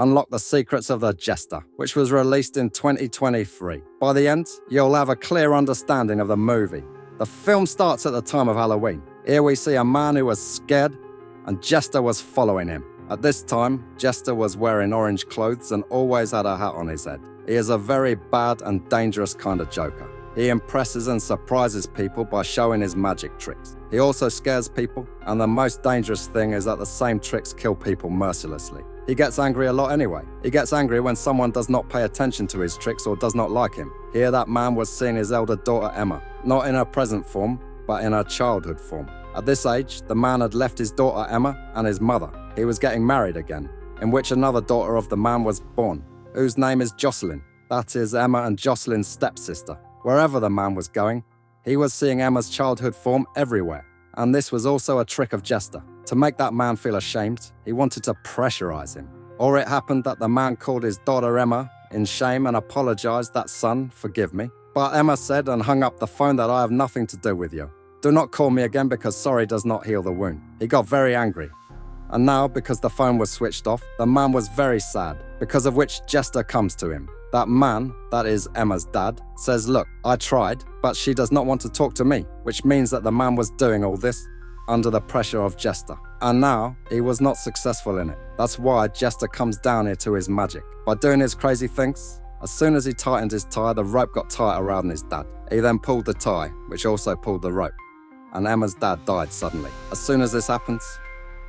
Unlock the Secrets of the Jester, which was released in 2023. By the end, you'll have a clear understanding of the movie. The film starts at the time of Halloween. Here we see a man who was scared, and Jester was following him. At this time, Jester was wearing orange clothes and always had a hat on his head. He is a very bad and dangerous kind of Joker. He impresses and surprises people by showing his magic tricks. He also scares people, and the most dangerous thing is that the same tricks kill people mercilessly. He gets angry a lot anyway. He gets angry when someone does not pay attention to his tricks or does not like him. Here that man was seeing his elder daughter Emma, not in her present form, but in her childhood form. At this age, the man had left his daughter Emma and his mother. He was getting married again, in which another daughter of the man was born, whose name is Jocelyn. That is Emma and Jocelyn's stepsister. Wherever the man was going, he was seeing Emma's childhood form everywhere. And this was also a trick of Jester. To make that man feel ashamed, he wanted to pressurize him. Or it happened that the man called his daughter Emma in shame and apologized that, "Son, forgive me." But Emma said and hung up the phone that "I have nothing to do with you. Do not call me again because sorry does not heal the wound." He got very angry. And now, because the phone was switched off, the man was very sad, because of which Jester comes to him. That man, that is Emma's dad, says, "Look, I tried, but she does not want to talk to me," which means that the man was doing all this under the pressure of Jester. And now, he was not successful in it. That's why Jester comes down here to his magic. By doing his crazy things, as soon as he tightened his tie, the rope got tight around his dad. He then pulled the tie, which also pulled the rope. And Emma's dad died suddenly. As soon as this happens,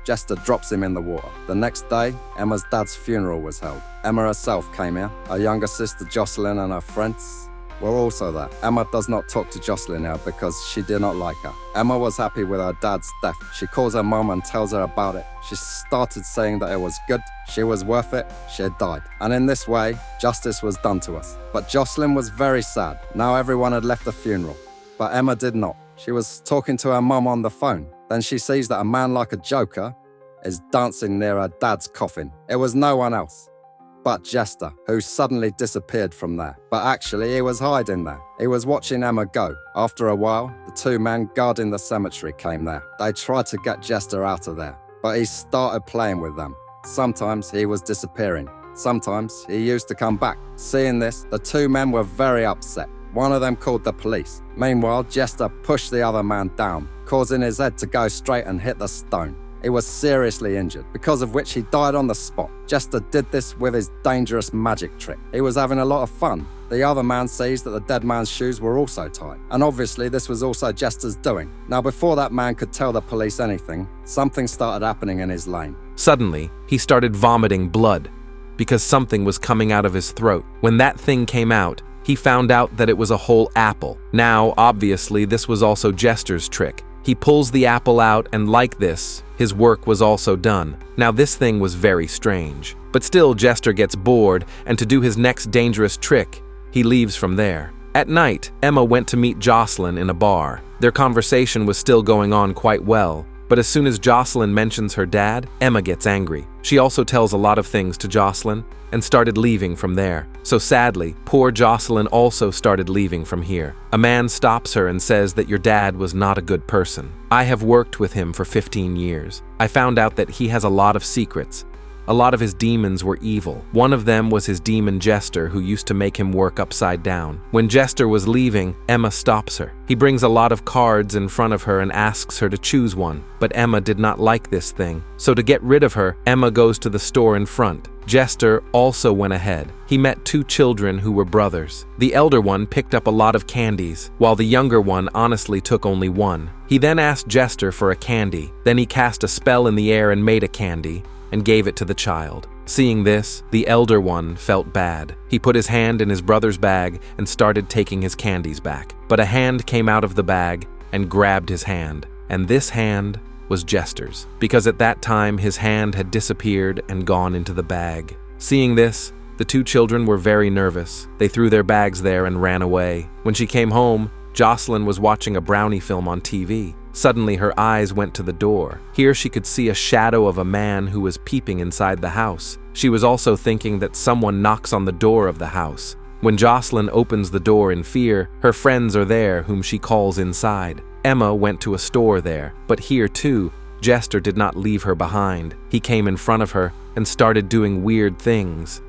Jester drops him in the water. The next day, Emma's dad's funeral was held. Emma herself came here. Her younger sister Jocelyn and her friends were also there. Emma does not talk to Jocelyn now because she did not like her. Emma was happy with her dad's death. She calls her mom and tells her about it. She started saying that it was good, she was worth it, she had died. And in this way, justice was done to us. But Jocelyn was very sad. Now everyone had left the funeral. But Emma did not. She was talking to her mom on the phone. Then she sees that a man like a Joker is dancing near her dad's coffin. It was no one else but Jester, who suddenly disappeared from there. But actually, he was hiding there. He was watching Emma go. After a while, the two men guarding the cemetery came there. They tried to get Jester out of there, but he started playing with them. Sometimes he was disappearing. Sometimes he used to come back. Seeing this, the two men were very upset. One of them called the police. Meanwhile, Jester pushed the other man down, causing his head to go straight and hit the stone. He was seriously injured, because of which he died on the spot. Jester did this with his dangerous magic trick. He was having a lot of fun. The other man sees that the dead man's shoes were also tied. And obviously this was also Jester's doing. Now before that man could tell the police anything, something started happening in his lane. Suddenly, he started vomiting blood, because something was coming out of his throat. When that thing came out, he found out that it was a whole apple. Now, obviously, this was also Jester's trick. He pulls the apple out, and like this, his work was also done. Now this thing was very strange. But still, Jester gets bored, and to do his next dangerous trick, he leaves from there. At night, Emma went to meet Jocelyn in a bar. Their conversation was still going on quite well, but as soon as Jocelyn mentions her dad, Emma gets angry. She also tells a lot of things to Jocelyn, and started leaving from there. So sadly, poor Jocelyn also started leaving from here. A man stops her and says that your dad was not a good person. I have worked with him for 15 years. I found out that he has a lot of secrets. A lot of his demons were evil. One of them was his demon Jester, who used to make him work upside down. When Jester was leaving, Emma stops her. He brings a lot of cards in front of her and asks her to choose one, but Emma did not like this thing. So to get rid of her, Emma goes to the store in front. Jester also went ahead. He met two children who were brothers. The elder one picked up a lot of candies, while the younger one honestly took only one. He then asked Jester for a candy. Then he cast a spell in the air and made a candy, and gave it to the child. Seeing this, the elder one felt bad. He put his hand in his brother's bag and started taking his candies back. But a hand came out of the bag and grabbed his hand. And this hand was Jester's, because at that time his hand had disappeared and gone into the bag. Seeing this, the two children were very nervous. They threw their bags there and ran away. When she came home, Jocelyn was watching a brownie film on TV. Suddenly her eyes went to the door. Here she could see a shadow of a man who was peeping inside the house. She was also thinking that someone knocks on the door of the house. When Jocelyn opens the door in fear, her friends are there whom she calls inside. Emma went to a store there, but here too, Jester did not leave her behind. He came in front of her and started doing weird things.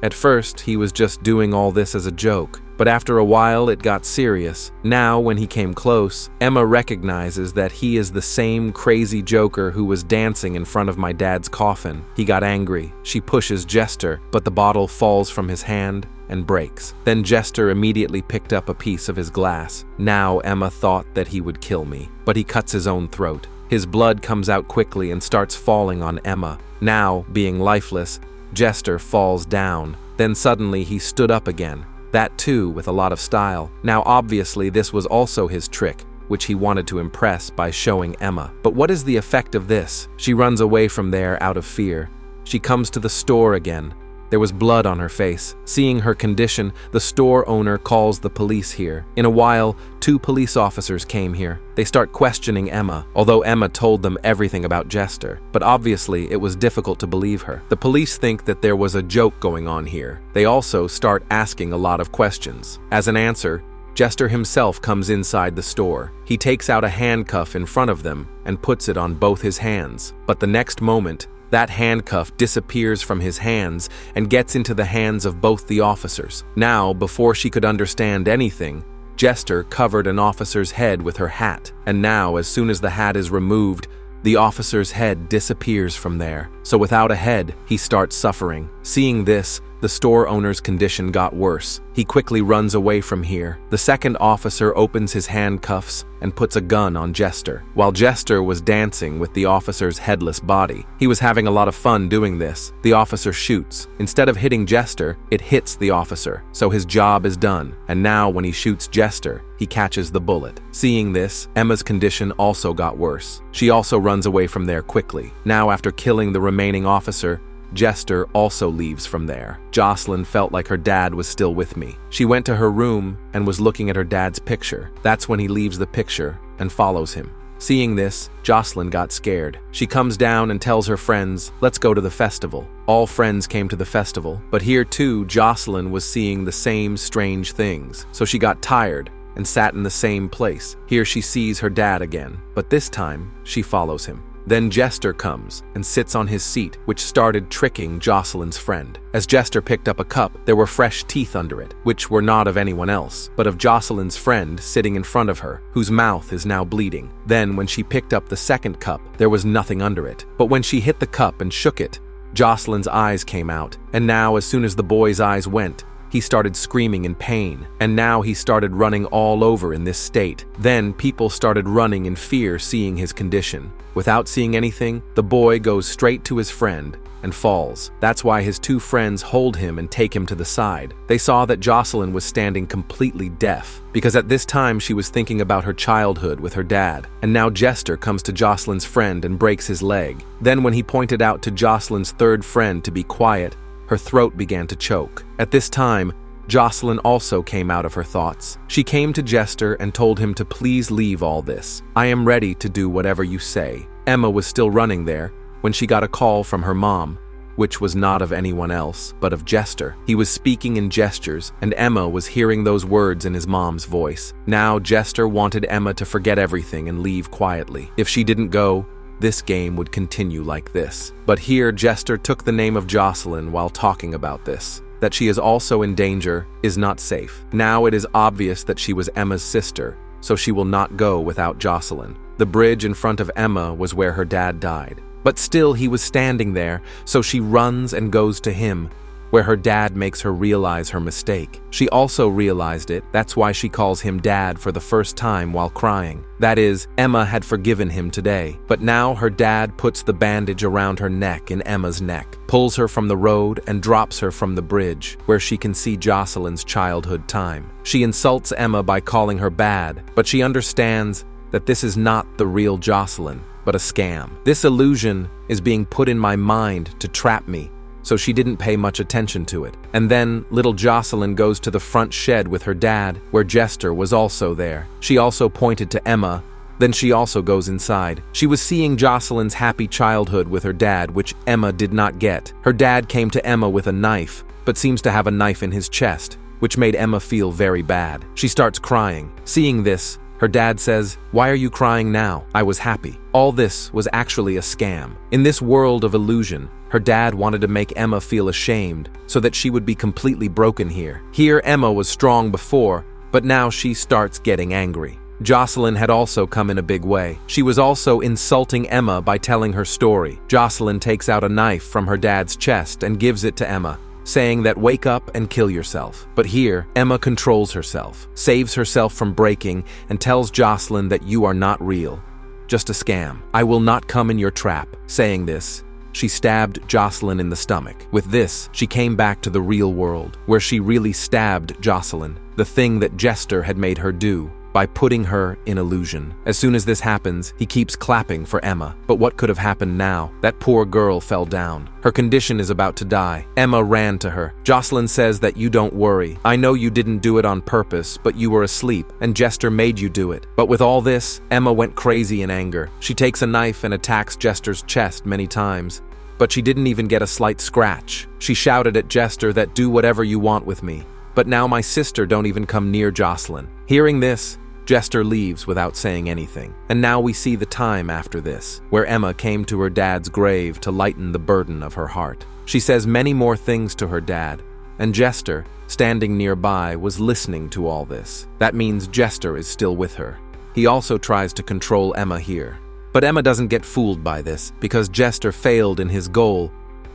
At first, he was just doing all this as a joke, but after a while it got serious. Now, when he came close, Emma recognizes that he is the same crazy joker who was dancing in front of my dad's coffin. He got angry. She pushes Jester, but the bottle falls from his hand and breaks. Then Jester immediately picked up a piece of his glass. Now Emma thought that he would kill me, but he cuts his own throat. His blood comes out quickly and starts falling on Emma. Now, being lifeless, Jester falls down. Then suddenly he stood up again. That too with a lot of style. Now obviously this was also his trick, which he wanted to impress by showing Emma. But what is the effect of this? She runs away from there out of fear. She comes to the store again. There was blood on her face. Seeing her condition, the store owner calls the police here. In a while, 2 police officers came here. They start questioning Emma, although Emma told them everything about Jester. But obviously, it was difficult to believe her. The police think that there was a joke going on here. They also start asking a lot of questions. As an answer, Jester himself comes inside the store. He takes out a handcuff in front of them and puts it on both his hands. But the next moment, that handcuff disappears from his hands and gets into the hands of both the officers. Now, before she could understand anything, Jester covered an officer's head with her hat. And now, as soon as the hat is removed, the officer's head disappears from there. So without a head, he starts suffering. Seeing this, the store owner's condition got worse. He quickly runs away from here. The second officer opens his handcuffs and puts a gun on Jester. While Jester was dancing with the officer's headless body, he was having a lot of fun doing this. The officer shoots. Instead of hitting Jester, it hits the officer, so his job is done. And now when he shoots Jester, he catches the bullet. Seeing this, Emma's condition also got worse. She also runs away from there quickly. Now after killing the remaining officer, Jester also leaves from there. Jocelyn felt like her dad was still with me. She went to her room and was looking at her dad's picture. That's when he leaves the picture and follows him. Seeing this, Jocelyn got scared. She comes down and tells her friends, "Let's go to the festival." All friends came to the festival, but here too, Jocelyn was seeing the same strange things. So she got tired and sat in the same place. Here she sees her dad again, but this time she follows him. Then Jester comes and sits on his seat, which started tricking Jocelyn's friend. As Jester picked up a cup, there were fresh teeth under it, which were not of anyone else, but of Jocelyn's friend sitting in front of her, whose mouth is now bleeding. Then, when she picked up the second cup, there was nothing under it. But when she hit the cup and shook it, Jocelyn's eyes came out, and now as soon as the boy's eyes went, he started screaming in pain, and now he started running all over in this state. Then people started running in fear seeing his condition. Without seeing anything, the boy goes straight to his friend and falls. That's why his 2 friends hold him and take him to the side. They saw that Jocelyn was standing completely deaf, because at this time she was thinking about her childhood with her dad. And now Jester comes to Jocelyn's friend and breaks his leg. Then when he pointed out to Jocelyn's third friend to be quiet, her throat began to choke. At this time, Jocelyn also came out of her thoughts. She came to Jester and told him to please leave all this. "I am ready to do whatever you say." Emma was still running there when she got a call from her mom, which was not of anyone else, but of Jester. He was speaking in gestures, and Emma was hearing those words in his mom's voice. Now Jester wanted Emma to forget everything and leave quietly. If she didn't go, this game would continue like this. But here Jester took the name of Jocelyn while talking about this. That she is also in danger is not safe. Now it is obvious that she was Emma's sister, so she will not go without Jocelyn. The bridge in front of Emma was where her dad died. But still he was standing there, so she runs and goes to him, where her dad makes her realize her mistake. She also realized it, that's why she calls him dad for the first time while crying. That is, Emma had forgiven him today. But now her dad puts the bandage around her neck in Emma's neck, pulls her from the road and drops her from the bridge, where she can see Jocelyn's childhood time. She insults Emma by calling her bad, but she understands that this is not the real Jocelyn, but a scam. This illusion is being put in my mind to trap me, so she didn't pay much attention to it. And then little Jocelyn goes to the front shed with her dad, where Jester was also there. She also pointed to Emma. Then she also goes inside. She was seeing Jocelyn's happy childhood with her dad, which Emma did not get. Her dad came to Emma with a knife, but seems to have a knife in his chest, which made Emma feel very bad. She starts crying. Seeing this, her dad says, "Why are you crying now? I was happy." All this was actually a scam. In this world of illusion, Her dad wanted to make Emma feel ashamed so that she would be completely broken here. Here, Emma was strong before, but now she starts getting angry. Jocelyn had also come in a big way. She was also insulting Emma by telling her story. Jocelyn takes out a knife from her dad's chest and gives it to Emma, saying that wake up and kill yourself. But here, Emma controls herself, saves herself from breaking, and tells Jocelyn that you are not real. Just a scam. I will not come in your trap. Saying this, she stabbed Jocelyn in the stomach. With this, she came back to the real world, where she really stabbed Jocelyn, the thing that Jester had made her do, by putting her in illusion. As soon as this happens, he keeps clapping for Emma. But what could have happened now? That poor girl fell down. Her condition is about to die. Emma ran to her. Jocelyn says that you don't worry. I know you didn't do it on purpose, but you were asleep, and Jester made you do it. But with all this, Emma went crazy in anger. She takes a knife and attacks Jester's chest many times. But she didn't even get a slight scratch. She shouted at Jester that do whatever you want with me. But now my sister don't even come near Jocelyn. Hearing this, Jester leaves without saying anything. And now we see the time after this, where Emma came to her dad's grave to lighten the burden of her heart. She says many more things to her dad, and Jester, standing nearby, was listening to all this. That means Jester is still with her. He also tries to control Emma here. But Emma doesn't get fooled by this, because Jester failed in his goal.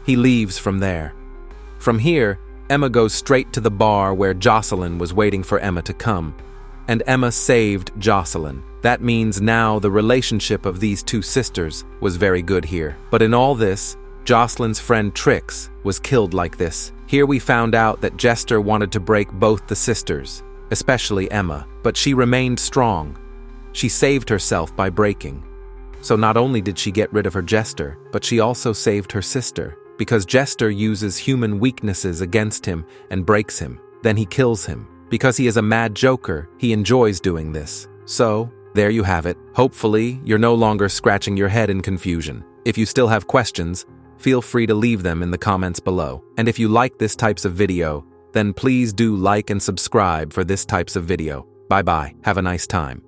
He leaves from there. From here, Emma goes straight to the bar where Jocelyn was waiting for Emma to come. And Emma saved Jocelyn. That means now the relationship of these two sisters was very good here. But in all this, Jocelyn's friend Trix was killed like this. Here we found out that Jester wanted to break both the sisters, especially Emma, but she remained strong. She saved herself by breaking. So not only did she get rid of her Jester, but she also saved her sister, because Jester uses human weaknesses against him and breaks him. Then he kills him. Because he is a mad joker, he enjoys doing this. So, there you have it. Hopefully, you're no longer scratching your head in confusion. If you still have questions, feel free to leave them in the comments below. And if you like this types of video, then please do like and subscribe for this types of video. Bye-bye. Have a nice time.